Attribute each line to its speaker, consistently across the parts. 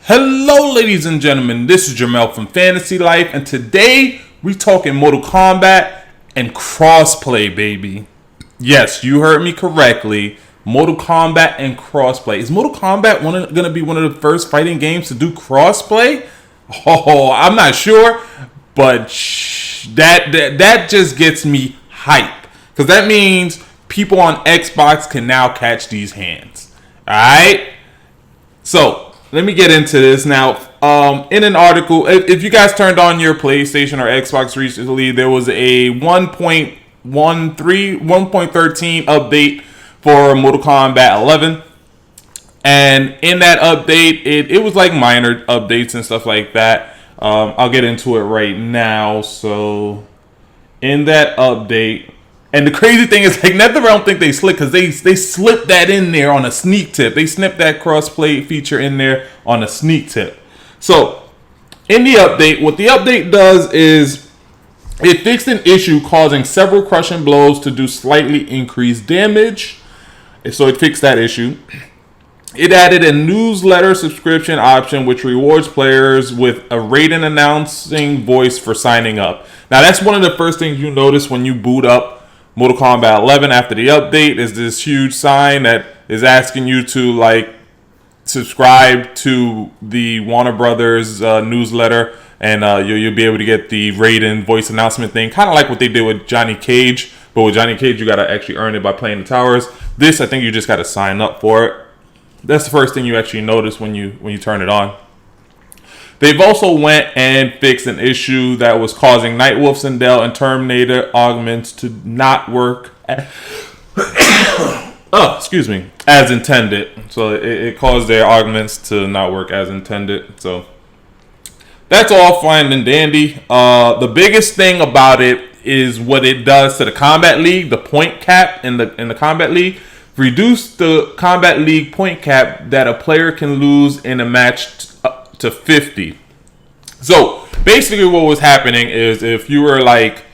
Speaker 1: Hello, ladies and gentlemen. This is Jamel from Fantasy Life, and today we talking Mortal Kombat and crossplay, baby. Yes, you heard me correctly. Mortal Kombat and crossplay. Is Mortal Kombat going to be one of the first fighting games to do crossplay? Oh, I'm not sure, but that just gets me hype, because that means people on Xbox can now catch these hands. All right, so. Let me get into this now. In an article, if you guys turned on your PlayStation or Xbox recently, there was a 1.13 update for Mortal Kombat 11. And in that update, it was like minor updates and stuff like that. I'll get into it right now. So, in that update, and the crazy thing is, like, NetherRealm think they slick because they slipped that in there on a sneak tip. They snipped that crossplay feature in there on a sneak tip. So, in the update, what the update does is it fixed an issue causing several crushing blows to do slightly increased damage. So, it fixed that issue. It added a newsletter subscription option which rewards players with a rating announcing voice for signing up. Now, that's one of the first things you notice when you boot up Mortal Kombat 11 after the update, is this huge sign that is asking you to, like, subscribe to the Warner Brothers newsletter, and you'll be able to get the rating voice announcement thing, kind of like what they did with Johnny Cage. But with Johnny Cage, you got to actually earn it by playing the towers. This, I think you just got to sign up for it. That's the first thing you actually notice when you turn it on. They've also went and fixed an issue that was causing Nightwolf, Sindel, and Terminator augments to not work as intended. So it caused their augments to not work as intended. So that's all fine and dandy. The biggest thing about it is what it does to the Combat League, the point cap in the Combat League. Reduce the Combat League point cap that a player can lose in a match to 50. So basically what was happening is, if you were like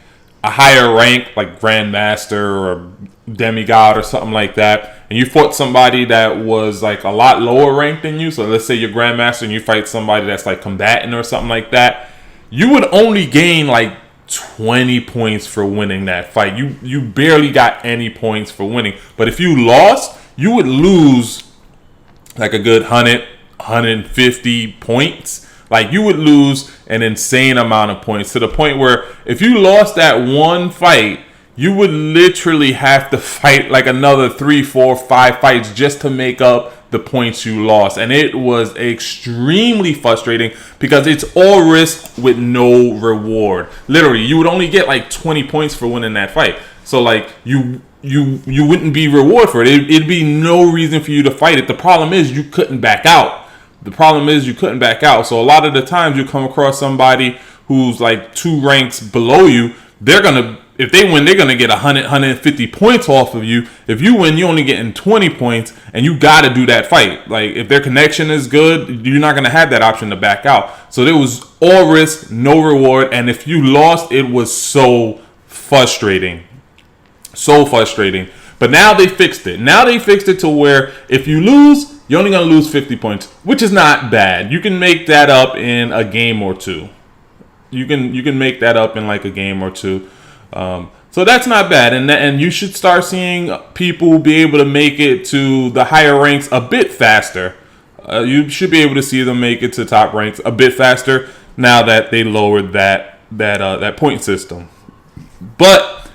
Speaker 1: a higher rank, like Grandmaster or Demigod or something like that, and you fought somebody that was like a lot lower ranked than you, so let's say you're Grandmaster and you fight somebody that's like combatant or something like that, you would only gain like 20 points for winning that fight. You barely got any points for winning. But if you lost, you would lose like a good 150 points. Like, you would lose an insane amount of points, to the point where if you lost that one fight, you would literally have to fight like another 3, 4, 5 fights just to make up the points you lost. And it was extremely frustrating because it's all risk with no reward. Literally, you would only get like 20 points for winning that fight. So like you wouldn't be rewarded for it. It'd be no reason for you to fight it. The problem is you couldn't back out. So a lot of the times you come across somebody who's like 2 ranks below you. If they win, they're gonna get 150 points off of you. If you win, you only getting 20 points, and you got to do that fight. Like, if their connection is good, you're not gonna have that option to back out. So there was all risk, no reward, and if you lost, it was so frustrating. But now they fixed it. To where if you lose, you're only gonna lose 50 points, which is not bad. You can make that up in a game or two. You can make that up in like a game or two. So that's not bad, and you should start seeing people be able to make it to the higher ranks a bit faster. You should be able to see them make it to top ranks a bit faster now that they lowered that point system. But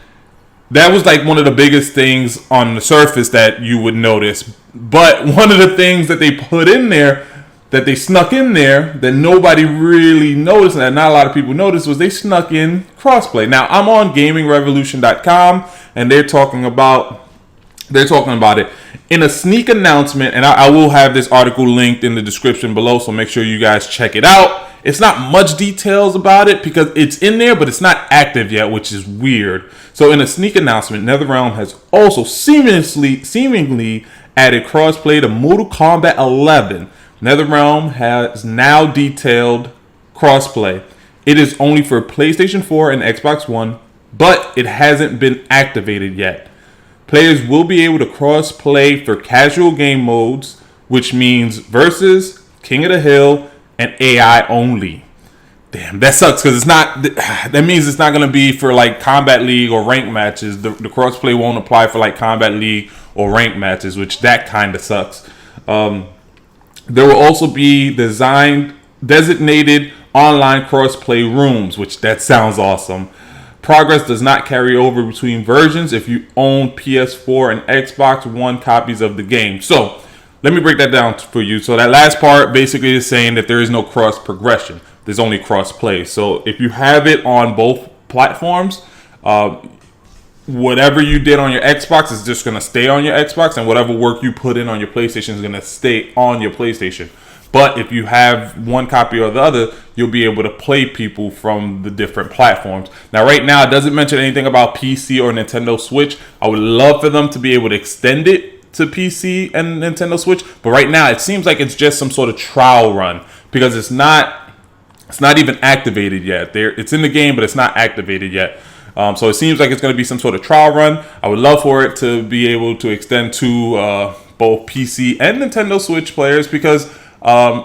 Speaker 1: that was like one of the biggest things on the surface that you would notice. But one of the things that they put in there, that they snuck in there, that nobody really noticed, and that not a lot of people noticed, was they snuck in crossplay. Now, I'm on GamingRevolution.com, and they're talking about it in a sneak announcement, and I will have this article linked in the description below, so make sure you guys check it out. It's not much details about it because it's in there, but it's not active yet, which is weird. So in a sneak announcement, NetherRealm has also seemingly added crossplay to Mortal Kombat 11. NetherRealm has now detailed crossplay. It is only for PlayStation 4 and Xbox One, but it hasn't been activated yet. Players will be able to cross-play for casual game modes, which means versus, King of the Hill, and AI only. Damn, that sucks because it's not. That means it's not going to be for like Combat League or rank matches. The crossplay won't apply for like Combat League or rank matches, which that kind of sucks. There will also be designated online crossplay rooms, which that sounds awesome. Progress does not carry over between versions if you own PS4 and Xbox One copies of the game. So let me break that down for you. So that last part basically is saying that there is no cross progression. There's only cross play. So if you have it on both platforms, whatever you did on your Xbox is just going to stay on your Xbox, and whatever work you put in on your PlayStation is going to stay on your PlayStation. But if you have one copy or the other, you'll be able to play people from the different platforms. Now, right now, it doesn't mention anything about PC or Nintendo Switch. I would love for them to be able to extend it to PC and Nintendo Switch. But right now, it seems like it's just some sort of trial run because it's not even activated yet. It's in the game, but it's not activated yet. So it seems like it's going to be some sort of trial run. I would love for it to be able to extend to both PC and Nintendo Switch players because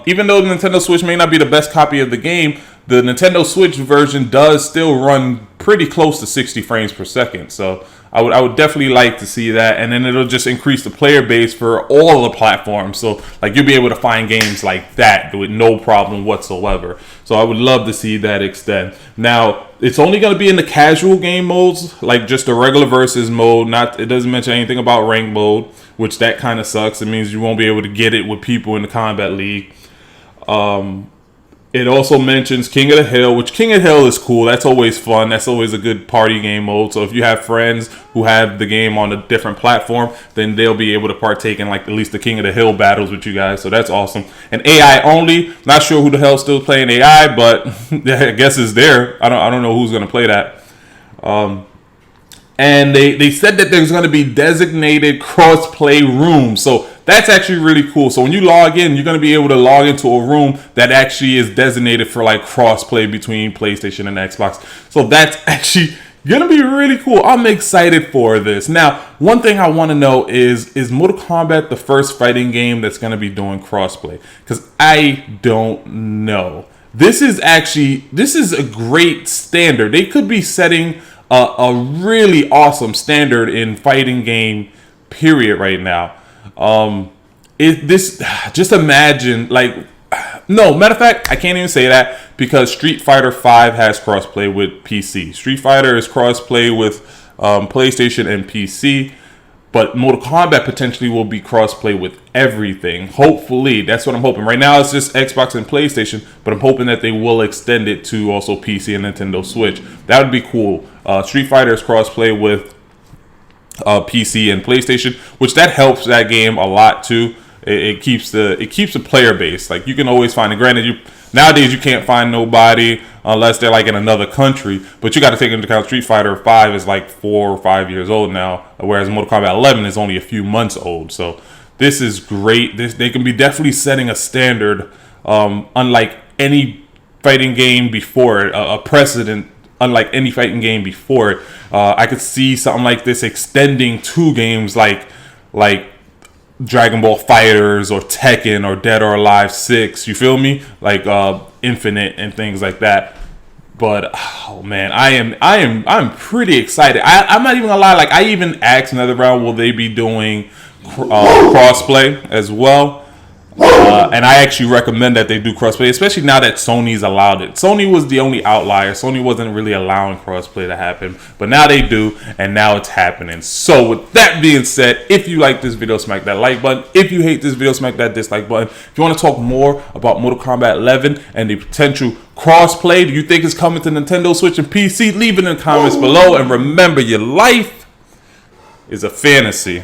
Speaker 1: even though the Nintendo Switch may not be the best copy of the game, the Nintendo Switch version does still run pretty close to 60 frames per second. So I would definitely like to see that, and then it'll just increase the player base for all the platforms. So like you'll be able to find games like that with no problem whatsoever. So I would love to see that extend. Now it's only going to be in the casual game modes, like just the regular versus mode. It doesn't mention anything about rank mode, which that kind of sucks. It means you won't be able to get it with people in the Combat League. It also mentions King of the Hill, which King of the Hill is cool. That's always fun. That's always a good party game mode. So if you have friends who have the game on a different platform, then they'll be able to partake in like at least the King of the Hill battles with you guys. So that's awesome. And AI only. Not sure who the hell's still playing AI, but I guess it's there. I don't know who's gonna play that. And they said that there's going to be designated cross-play rooms. So that's actually really cool. So when you log in, you're going to be able to log into a room that actually is designated for like cross-play between PlayStation and Xbox. So that's actually going to be really cool. I'm excited for this. Now, one thing I want to know is Mortal Kombat the first fighting game that's going to be doing cross-play? Because I don't know. This is a great standard. They could be setting a really awesome standard in fighting game period right now. Just imagine no, matter of fact, I can't even say that because Street Fighter V has crossplay with PC. Street Fighter is crossplay with PlayStation and PC. But Mortal Kombat potentially will be crossplay with everything. Hopefully, that's what I'm hoping. Right now, it's just Xbox and PlayStation, but I'm hoping that they will extend it to also PC and Nintendo Switch. That would be cool. Street Fighter is crossplay with PC and PlayStation, which that helps that game a lot too. It keeps the player base. Like you can always find it. Granted, nowadays you can't find nobody unless they're like in another country. But you got to take into account Street Fighter V is like 4 or 5 years old now, whereas Mortal Kombat 11 is only a few months old. So this is great. They can be definitely setting a standard, unlike any fighting game before it, a precedent unlike any fighting game before it. I could see something like this extending to games like Dragon Ball FighterZ or Tekken or Dead or Alive 6, you feel me? Like Infinite and things like that. But oh man, I'm pretty excited. I'm not even gonna lie. Like I even asked NetherRealm, will they be doing crossplay as well? And I actually recommend that they do crossplay, especially now that Sony's allowed it. Sony was the only outlier. Sony wasn't really allowing crossplay to happen, but now they do, and now it's happening. So with that being said, if you like this video, smack that like button. If you hate this video, smack that dislike button. If you want to talk more about Mortal Kombat 11 and the potential crossplay, do you think it's coming to Nintendo Switch and PC? Leave it in the comments below, and remember, your life is a fantasy.